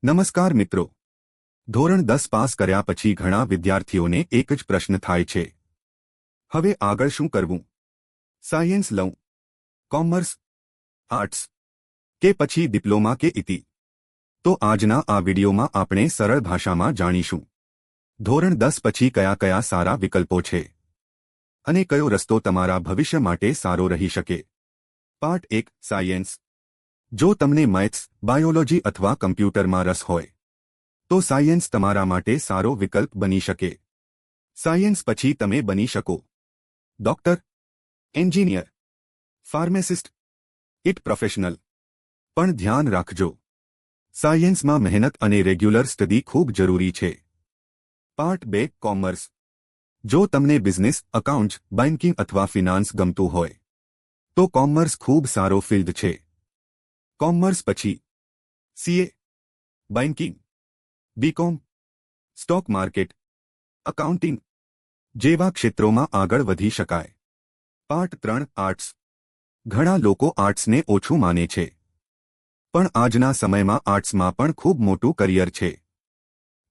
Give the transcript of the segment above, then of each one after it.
નમસ્કાર મિત્રો, ધોરણ 10 પાસ કર્યા પછી ઘણા વિદ્યાર્થીઓને એક જ પ્રશ્ન થાય છે, હવે આગળ શું કરવું? સાયન્સ લઉં, કોમર્સ, આર્ટ્સ કે પછી ડિપ્લોમા કે ઇતિ? તો આજના આ વિડિયોમાં આપણે સરળ ભાષામાં જાણીશું ધોરણ 10 પછી કયા કયા સારા વિકલ્પો છે અને કયો રસ્તો તમારા ભવિષ્ય માટે સારો રહી શકે. Part 1 science. જો તમને મેથ્સ, બાયોલોજી અથવા કમ્પ્યુટરમાં રસ હોય તો સાયન્સ તમારા માટે સારો વિકલ્પ બની શકે. સાયન્સ પછી તમે બની શકો doctor, engineer, pharmacist, it professional. પણ ધ્યાન રાખજો, સાયન્સમાં મહેનત અને રેગ્યુલર સ્ટડી ખૂબ જરૂરી છે. Part 2 commerce. જો તમને બિઝનેસ, અકાઉન્ટ્સ, બેન્કિંગ અથવા ફિનાન્સ ગમતું હોય તો કોમર્સ ખૂબ સારો ફિલ્ડ છે. કોમર્સ પછી CA, banking, BCom, stock market, accounting જેવા ક્ષેત્રોમાં આગળ વધી શકાય. Part 3 arts. ઘણા લોકો આર્ટ્સને ઓછું માને છે, પણ આજના સમયમાં આર્ટ્સમાં પણ ખૂબ મોટું કરિયર છે.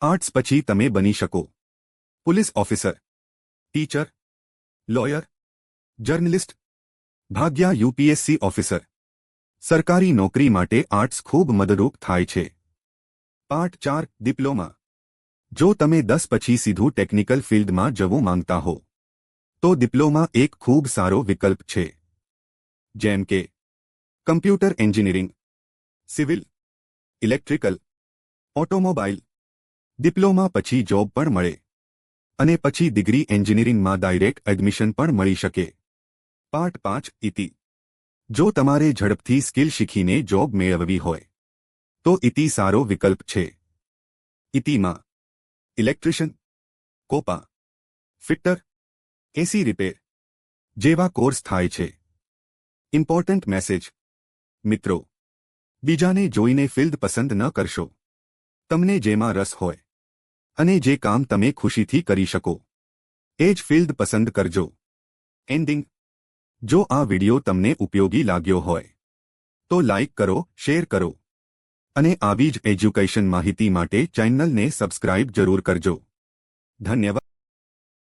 આર્ટ્સ પછી તમે બની શકો police officer, teacher, lawyer, journalist, ભાગ્યા યુપીએસસી ઓફિસર. સરકારી નોકરી માટે આર્ટ્સ ખૂબ મદદરૂપ થાય છે. Part 4 diploma. જો તમે 10 પછી સીધું ટેકનિકલ ફિલ્ડમાં જવું માંગતા હો તો ડિપ્લોમા એક ખૂબ સારો વિકલ્પ છે. જેમ કે computer engineering, civil, electrical, automobile. Diploma પછી જોબ પણ મળે અને પછી ડિગ્રી એન્જિનિયરિંગમાં ડાયરેક્ટ એડમિશન પણ મળી શકે. પાર્ટ 5 ઇતિ. જો તમારે ઝડપથી સ્કિલ શીખીને જોબ મેળવવી હોય તો ઇતિ સારો વિકલ્પ છે. ઇતિમાં ઇલેક્ટ્રિશિયન, કોપા, ફિટર, એસી રિપેર જેવા કોર્સ થાય છે. Important message. મિત્રો, બીજાને જોઈને ફિલ્ડ પસંદ ન કરશો. તમને જેમાં રસ હોય અને જે કામ તમે ખુશીથી કરી શકો એ જ ફિલ્ડ પસંદ કરજો. એન્ડિંગ. જો આ વિડિયો તમને ઉપયોગી લાગ્યો હોય તો લાઇક કરો, શેર કરો અને આવી જ એજ્યુકેશન માહિતી માટે ચેનલને સબસ્ક્રાઇબ જરૂર કરજો. ધન્યવાદ.